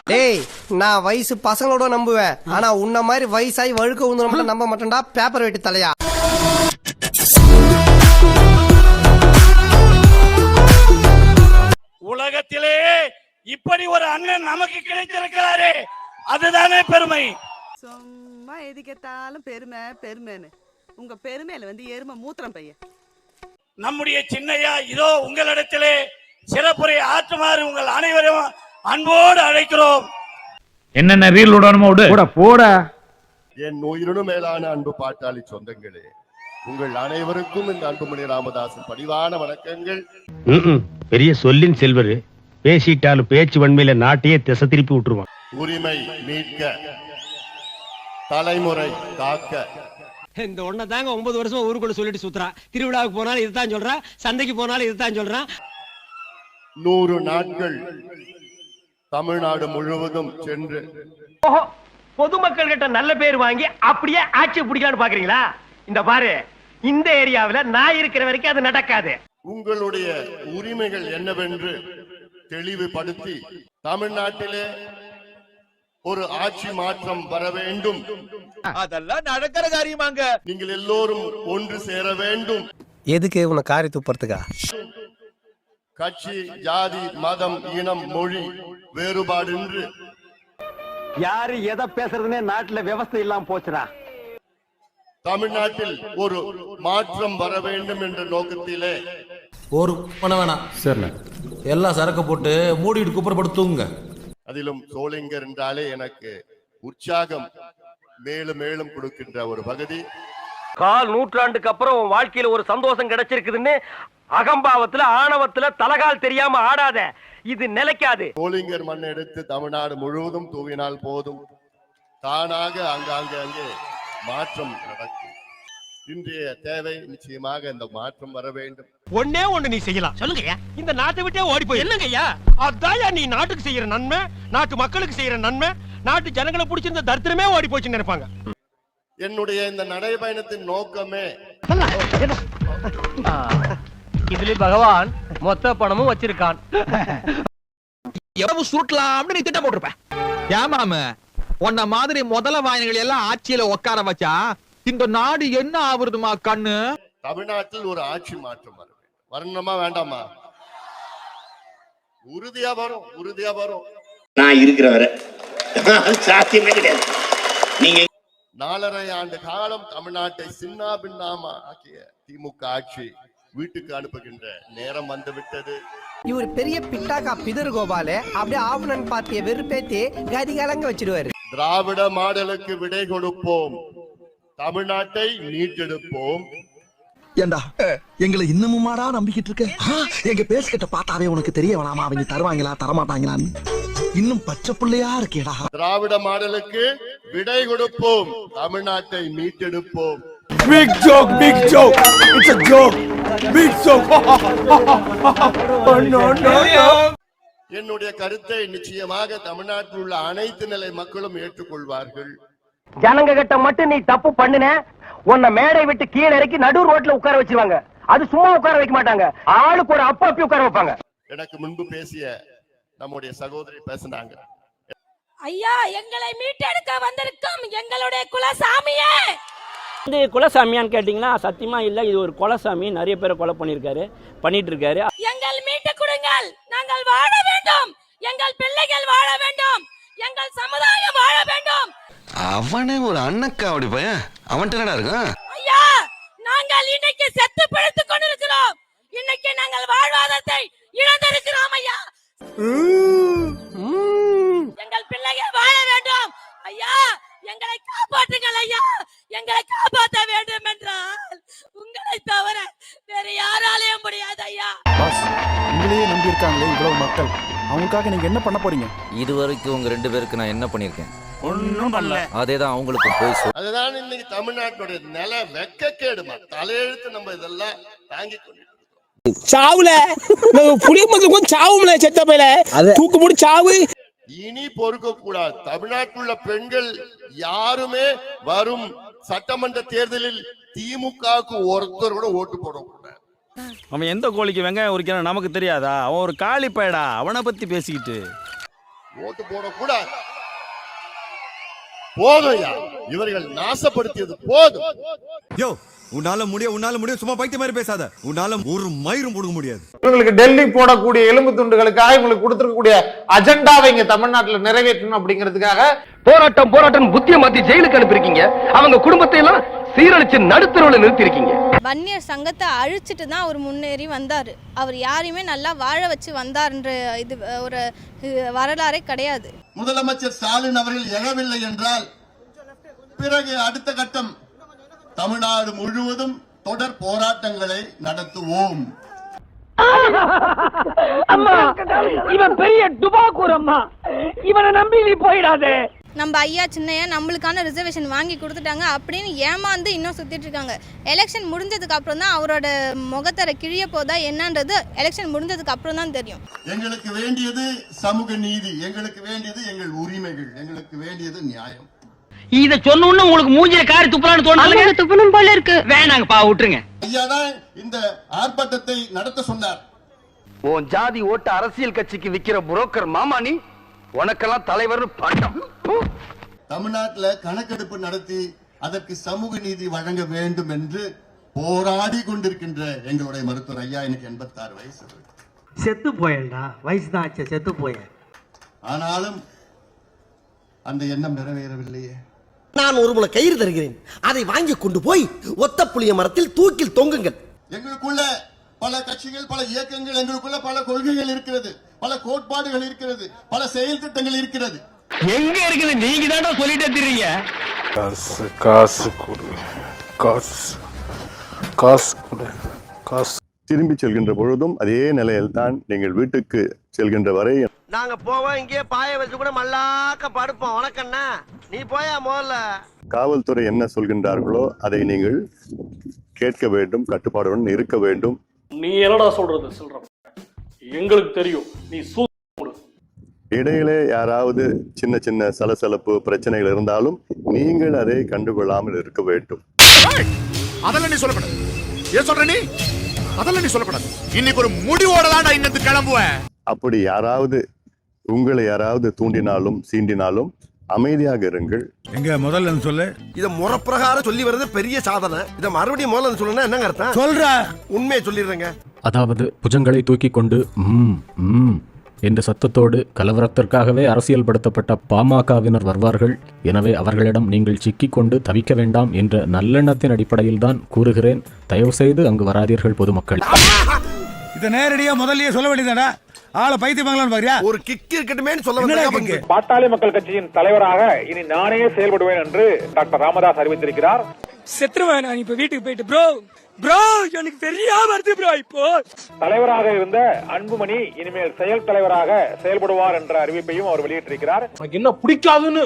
டேய் நான் வயசு பசங்களோட நம்புவேன், ஆனா உன்ன மாதிரி வயசாகி வழுக்க உந்து மட்டும் நம்ப மாட்டேன்டா பேப்பர் வெட்டி தலையா. உலகத்திலே இப்படி ஒரு அண்ணன் நமக்கு கிடைத்திருக்கிறாரே, அதுதானே பெருமை. சும்மா எதுக்கெத்தாலும் பெருமை பெருமைன்னு உங்க பெருமையில எருமை மூத்திரம் பைய. நம்முடைய சின்னையா இதோ உங்களிடத்திலே சிறப்புரை ஆற்றுமாறு உங்கள் அனைவரும் அன்போடு அழைக்கிறோம். என்னென்ன ரீல் விடணுமோ போட. என் உயிரினும் மேலான அன்பு பாட்டாளி சொந்தங்களே, உங்கள் அனைவருக்கும் இந்த அன்புமணி ராமதாசன் பணிவான வணக்கங்கள். பெரிய சொல்லின் செல்வர் பேசிட்டாலும் பேச்சு வன்மையில நாட்டையே திசை திருப்பி விட்டுருவான். உரிமை மீட்க, தலைமுறை காக்க. இந்த ஒன்ன தாங்க 9 வருஷமா ஊருக்குள்ள சொல்லிட்டு சுத்துறான். திருவிழாவுக்கு போனாலும் இதுதான் சொல்றான், சந்தைக்கு போனாலும் இதுதான் சொல்றான். 100 நாட்கள் தமிழ்நாடு முழுவதும் சென்று பொதுமக்கள் கிட்ட நல்ல பேர் வாங்கி அப்படியே ஆட்சி பிடிக்கலான்னு பாக்குறீங்களா? இந்த பாரு, இந்த ஏரியாவில் நான் இருக்கிற வரைக்கும் அது நடக்காது. உங்களுடைய உரிமைகள் என்னவென்று தெளிவுபடுத்தி தமிழ்நாட்டிலே ஒரு ஆட்சி மாற்றம் வர வேண்டும். அதெல்லாம் நடக்கிற காரியமாங்க. நீங்கள் எல்லோரும் ஒன்று சேர வேண்டும். எதுக்கு உன்னை காரி துப்புறதுக்கா? கட்சி, ஜாதி, மதம், இனம், மொழி வேறுபாடு என்று யாரு எதை பேசுறதுன்னே நாட்டுல விவசாயம் இல்லாம போச்சுடா. தமிழ்நாட்டில் ஒரு மாற்றம் வர வேண்டும் என்ற நோக்கத்திலே ஒரு பண்ண வேணாம் சார், எல்லாம் சரக்கு போட்டு மூடிட்டு குப்புறப்படுத்துங்க. அதிலும் சோளிங்கர் என்றாலே எனக்கு உற்சாகம் மேலும் மேலும் கொடுக்கின்ற ஒரு பகுதி. 1/4 நூற்றாண்டுக்கு அப்புறம் உன் வாழ்க்கையில ஒரு சந்தோஷம் கிடைச்சிருக்குதுன்னு அகம்பாவத்துல ஆணவத்துல தலகால் தெரியாம ஆடாத, இது நிலைக்காது. சோளிங்கர் மண் எடுத்து தமிழ்நாடு முழுவதும் தூவினால் போதும், தானாக அங்கே மாற்றம் நடக்கும். இன்றைய தேவை நிச்சயமாக இந்த மாற்றம் வர வேண்டும். ஒண்ணே ஒண்ணு நீ செய்யலாம். சொல்லுங்கய்யா. இந்த நாட்டை விட்டே ஓடி போய் என்னங்கய்யா? அதான் நீ நாட்டுக்கு செய்யற நன்மை, நாட்டு மக்களுக்கு செய்யற நன்மை, நாட்டு ஜனங்களை பிடிச்சிருந்த தரித்திரமே ஓடி போச்சுன்னு நினைப்பாங்க. என்னுடைய இந்த நடைபயணத்தின் நோக்கமே, இதுல பகவான் மொத்த பணமும் வச்சிருக்கான். எவ்வளவு சுருட்டலாம்னு நீ திட்டம் போட்டிருப்ப. ஏமாம உன்ன மாதிரி முதல வாயினர்கள் எல்லாம் ஆட்சியில உட்கார வச்சா இந்த நாடு என்ன ஆகுறதுமா கண்ணு? தமிழ்நாட்டில் ஒரு ஆட்சி மாற்றம் வர வேண்டும். வரணுமா வேண்டாமா? உறுதியா வரும், உறுதியா வரும். நான் இருக்கிற வரை சாத்தியமே கிடையாது. நீங்க 4.5 ஆண்டு காலம் தமிழ்நாட்டை சின்ன பின்னாமா ஆக்கிய திமுக ஆட்சி வீட்டுக்கு அனுப்புகின்ற நேரம் வந்துவிட்டது. இவர் பெரிய பிட்டாக்கா பிதர் கோபால அப்படியே ஆவணன் பார்த்திய வெறுப்பேத்தி கதிகாலங்க வச்சிருவாரு. திராவிட மாடலுக்கு விடை கொடுப்போம், தமிழ்நாட்டை மீட்டெடுப்போம். ஏண்டா எங்களை இன்னமுமாடா நம்பிக்கிட்டு இருக்க? எங்க பேசிக்கிட்ட பார்த்தாவே உனக்கு தெரிய வேணாமா அவங்க தருவாங்களா தரமாட்டாங்களான்னு? இன்னும் பச்சை பிள்ளையா இருக்கேடா. திராவிட மாடலுக்கு விடை கொடுப்போம், தமிழ்நாட்டை மீட்டெடுப்போம். Big joke, big joke. It's a joke. Big joke. No, no, no. என்னுடைய கருத்தை நிச்சயமாக தமிழ்நாட்டில் உள்ள அனைத்து நிலை மக்களும் ஏற்றுக்கொள்வார்கள். ஜனங்க கிட்ட மட்டும் நீ தப்பு பண்ணுன, உன்னை மேடை விட்டு கீழே இறக்கி நடு ரோட்ல உட்கார வச்சிருவாங்க. அது சும்மா உட்கார வைக்க மாட்டாங்க, ஆளுக்கு ஒரு அப்பி உட்கார வைப்பாங்க. எனக்கு முன்பு பேசிய நம்முடைய சகோதரி பேசினாங்க, ஐயா எங்களை மீட்டெடுக்க வந்திருக்கும் எங்களுடைய குலசாமியே. இது குலசாமியான்னு கேட்டீங்கன்னா சத்தியமா இல்ல, இது ஒரு குலசாமி. நிறைய பேரை கொலை பண்ணிட்டு இருக்காரு. எங்கள் மீட்டு கொடுங்கள், நாங்கள் வாழ வேண்டும், எங்கள் பிள்ளைகள் வாழ வேண்டும், எங்கள் சமுதாயம் வாழ வேண்டும். அவனே ஒரு அண்ணக்காவடி பையன், அவன்கிட்ட என்னடா இருக்கான்? ஐயா நாங்கள் இன்னைக்கு செத்து பிழைத்துக் கொண்டிருக்கிறோம், இன்னைக்கு நாங்கள் வாழ்வாதாரத்தை இழந்திருக்கிறோம் ஐயா. எங்கள் பிள்ளைகள் வாழ வேண்டும் ஐயா, எங்களை காப்பாற்றுங்கள் ஐயா, எங்களை காப்பாற்ற வேண்டும் என்றால் உங்களை தவிர வேற யாராலையும் முடியாது ஐயா. உங்களையே நம்பி இருக்காங்களே இவ்வளவு மக்கள், அவங்களுக்காக நீங்க என்ன பண்ண போறீங்க? இதுவரைக்கும் உங்க 2 பேருக்கு நான் என்ன பண்ணிருக்கேன்? ஒண்ணும் பண்ணல. அதேதான் அவங்களுக்கு போய் அதுதான் இன்னைக்கு தமிழ்நாட்டுடைய நில வெக்கக்கேடுமா. தலையெழுத்து நம்ம இதெல்லாம் தாங்கி கொண்டு சாவுல புளிய சாவுல செத்த பையில தூக்கு போட்டு சாவு. இனி பொறுக்க கூடாது. தமிழ்நாட்டில் உள்ள பெண்கள் யாருமே வரும் சட்டமன்ற தேர்தலில் திமுகவுக்கு ஒருத்தர் கூட ஓட்டு போடக்கூடாது. அவன் எந்த கோழிக்கு வெங்காயம் உரிக்கிறான் நமக்கு தெரியாதா? அவன் ஒரு காளி பயடா, அவனை பத்தி பேசிக்கிட்டு. ஓட்டு போடக்கூடாது. போதும், இவர்கள் நாசப்படுத்தியது போதும். யோ, உன்னால முடியும் சும்மா பைத்திய மாதிரி பேசாத. உன்னால ஒரு மயிரும் போட முடியாது. இவங்களுக்கு டெல்லி போடக்கூடிய எலும்பு துண்டுகளுக்காக இவங்களுக்கு கொடுத்திருக்கக்கூடிய அஜெண்டாவை இங்க தமிழ்நாட்டுல நிறைவேற்றணும் அப்படிங்கிறதுக்காக போராட்டம் புத்திய மாத்தி ஜெயிலுக்கு அனுப்பிருக்கீங்க. அவங்க குடும்பத்தை எல்லாம் சீரழிச்சு நடுத்தரவுல நிறுத்திருக்கீங்க. வன்னியர் சங்கத்தை அழிச்சிட்டு தான் அவர் முன்னேறி வந்தார். அவர் யாரையுமே நல்லா வாழ வச்சு வந்தார்ன்ற இது ஒரு வரலாறே கிடையாது. முதலமைச்சர் ஸ்டாலின் அவர்கள் எழவில்லை என்றால் பிறகு அடுத்த கட்டம் தமிழ்நாடு முழுவதும் தொடர் போராட்டங்களை நடத்துவோம். அம்மா, இவன் பெரிய டுபாக்கூர் அம்மா, இவனை நம்பி நீ போயிடாதே. நம்ம ஐயா சின்னையா நம்மளுக்கான ரிசர்வேஷன் வாங்கி கொடுத்துட்டாங்க அப்படின்னு ஏமாந்து இன்னும் சுத்திட்டு இருக்காங்க. எலெக்ஷன் முடிஞ்சதுக்கு அப்புறம் தான் அவரோட முகத்தர கிழிய போதா என்னன்றது எலெக்ஷன் முடிஞ்சதுக்கு அப்புறம் தான் தெரியும். எங்களுக்கு வேண்டியது சமூக நீதி, எங்களுக்கு வேண்டியது எங்கள் உரிமைகள், எங்களுக்கு வேண்டியது நியாயம். இத சொன்னோன்னு உங்களுக்கு மூஞ்சில காரி துப்பலான்னு தோணுது. துப்பணும் போல இருக்கு. வேணாங்கப்பா, விட்டுருங்க. ஐயா தான் இந்த ஆர்ப்பாட்டத்தை நடத்த சொன்னார். உன் ஜாதி ஓட்டு அரசியல் கட்சிக்கு விக்கிற புரோக்கர் மாமா நீ, உனக்கெல்லாம் தலைவர் பட்டம். தமிழ்நாட்டில் கணக்கெடுப்பு நடத்தி அதற்கு சமூக நீதி வழங்க வேண்டும் என்று போராடி கொண்டிருக்கின்ற எங்களுடைய மருத்துவர் ஐயா எனக்கு 86 வயசு. செத்து போயேன்டா, வயசு தான் ஆச்சு, செத்து போயேன். ஆனாலும் அந்த எண்ணம் நிறைவேறவில்லையே. நான் ஒரு முளை கயிறு தருகிறேன், அதை வாங்கி கொண்டு போய் ஒத்த புளிய மரத்தில் தூக்கில் தொங்குங்கள். எங்களுக்குள்ள பல கட்சிகள், பல இயக்கங்கள், எங்களுக்குள்ள பல கொள்கைகள் இருக்கிறது, பல கோட்பாடுகள் இருக்கிறது, பல செயல் திட்டங்கள் இருக்கிறது. எங்க இருக்குது? நீங்க தானே சொல்லிட்டே தெரியுங்க. காசு காசு கொடு, காசு காசு கொடு, காசு. திரும்பி செல்கின்ற பொழுதும் அதே நிலையில் தான் நீங்கள் வீட்டுக்கு செல்கின்ற வரை நாங்க போவோம், இங்கே பாய வச்சு கூட மல்லாக்க படுப்போம். வணக்கண்ணா, நீ போயா முதல்ல. காவல்துறை என்ன சொல்கின்றார்களோ அதை நீங்கள் கேட்க வேண்டும், கட்டுப்பாடுடன் இருக்க வேண்டும். நீ என்னடா சொல்றது? சொல்ற எங்களுக்கு தெரியும். நீ இடையிலே யாராவது சின்ன சின்ன சலசலப்பு பிரச்சனைகள் இருந்தாலும் நீங்கள் அதை கண்டுகொள்ளாமல் இருக்க வேண்டும். அதெல்லாம் நீ சொல்லக்கூடாது. ஏன் சொல்ற நீ? அதெல்லாம் நீ சொல்லக்கூடாது. இன்னைக்கு ஒரு முடிவோட தான் இன்னத்து கிளம்புவேன். அப்படி யாராவது உங்களை யாராவது தூண்டினாலும் சீண்டினாலும் அமைதியாக இருங்கள். எங்க முதல்ல சொல்லு. இத முறப்பிரகாரம் சொல்லி வர்றது பெரிய சாதனை. இத மறுபடியும் முதல்ல சொல்லணும்னா என்னங்க அர்த்தம்? சொல்ற உண்மையை சொல்லிடுறேங்க. அதாவது புஜங்களை தூக்கி கொண்டு என்ற சத்தத்தோடு கலவரத்திற்காகவே அரசியல் படுத்தப்பட்ட பாமகவினர் வருவார்கள். எனவே அவர்களிடம் நீங்கள் சிக்கிக் கொண்டு தவிக்க வேண்டாம் என்ற நல்லெண்ணத்தின் அடிப்படையில் தான் கூறுகிறேன். தயவு செய்து அங்கு வராதீர்கள் பொதுமக்கள். இத நேரடியா முதல்லயே சொல்ல வேண்டியதாடா. ஆள பைத்தியமாங்களான்னு பாரியா? ஒரு கிக் இருக்கட்டுமே சொல்ல வந்தாங்க. பாட்டாளி மக்கள் கட்சியின் தலைவராக இனி நானே செயல்படுவேன் என்று டாக்டர் ராமதாஸ் அறிவித்திருக்கிறார். செத்துருவேன் நான் இப்ப வீட்டுக்கு போயிட்டு. ப்ரோ எனக்கு தெரியாம வருது ப்ரோ. இப்போ தலைவராக இருந்த அன்புமணி இனிமேல் செயல் தலைவராக செயல்படுவார் என்ற அறிவிப்பையும் அவர் வெளியிட்டிருக்கிறார். உனக்கு என்ன பிடிக்காதுன்னு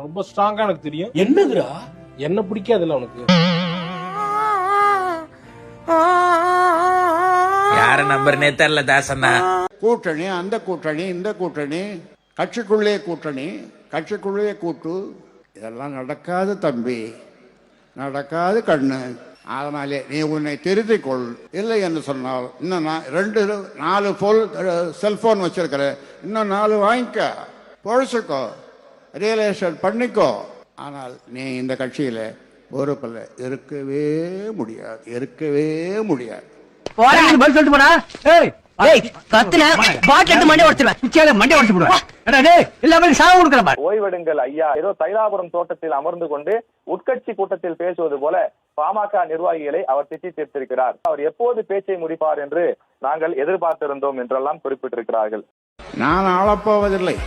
ரொம்ப ஸ்ட்ராங்கா எனக்கு தெரியும். என்னதுடா என்ன பிடிக்காதுல்ல உனக்கு? யார நம்பர்னே தெரியல தாசண்ணா. கூட்டணி, அந்த கூட்டணி, இந்த கூட்டணி, கட்சிக்குள்ளே கூட்டணி, கட்சிக்குள்ளே கூட்டு, இதெல்லாம் நடக்காது தம்பி, நடக்காது கண்ணு. அதனாலே நீ உன்னை திருத்திக் கொள். இல்லை என்று சொன்னால் இன்னும் 2-4 செல்போன் வச்சிருக்கிற, இன்னும் 4 வாங்கிக்க, பொழைச்சிக்கோ, ரியலைசேஷன் பண்ணிக்கோ. ஆனால் நீ இந்த கட்சியில பொறுப்பில் இருக்கவே முடியாது, இருக்கவே முடியாது. ஓய்வெடுங்கள் ஐயா. ஏதோ தைலாபுரம் தோட்டத்தில் அமர்ந்து கொண்டு உட்கட்சி கூட்டத்தில் பேசுவது போல பாமக நிர்வாகிகளை அவர் திட்டி தீர்த்திருக்கிறார். அவர் எப்போது பேச்சை முடிப்பார் என்று நாங்கள் எதிர்பார்த்திருந்தோம் என்றெல்லாம் குறிப்பிட்டிருக்கிறார்கள். நான் ஆளப்போவதில்லை,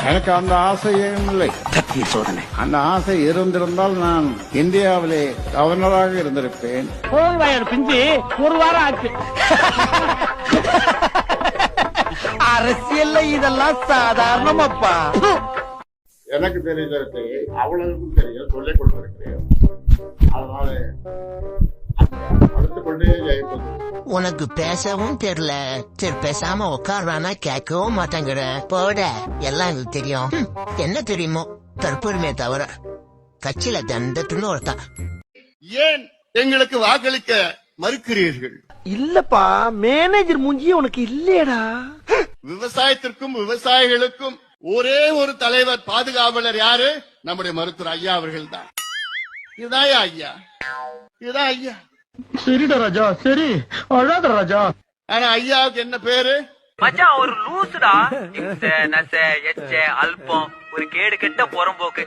எனக்கு அந்த ஆசையும் இல்லை. அந்த ஆசை இருந்திருந்தால் நான் இந்தியாவிலே கவர்னராக இருந்திருப்பேன். பிஞ்சு ஒரு வாரம் ஆச்சு. அரசியல்ல இதெல்லாம் சாதாரணமாப்பா. எனக்கு தெரிந்ததற்கு அவ்வளவுக்கும் தெரியும், சொல்லிக் கொடுத்திருக்கிறேன். அதனால அடுத்து கொண்டே ஜெயிப்பது. உனக்கு பேசவும் தெரியல, சரி பேசாம உட்கார்றானா கேட்கவும் மாட்டாங்கிற. போட எல்லாம் எனக்கு தெரியும். என்ன தெரியுமோ தற்பெருமையை தவிர கட்சியில தண்டத்துன்னு ஒருத்தான். ஏன் எங்களுக்கு வாக்களிக்க மறுக்கிறீர்கள்? இல்லப்பா, மேனேஜர் மூஞ்சி உனக்கு இல்லையடா. விவசாயத்திற்கும் விவசாயிகளுக்கும் ஒரே ஒரு தலைவர் பாதுகாவலர் யாரு? நம்முடைய மருத்துவர் ஐயா அவர்கள் தான். இதுதான் ஐயா, இதுதான் ஐயா. சரிடா ராஜா, சரி அழாத ராஜா. ஆனா ஐயாவுக்கு என்ன பேரு? மச்சான் ஒரு லூசுடா. நச எச்ச அல்பம் ஒரு கேடு கெட்ட புறம்போக்கு.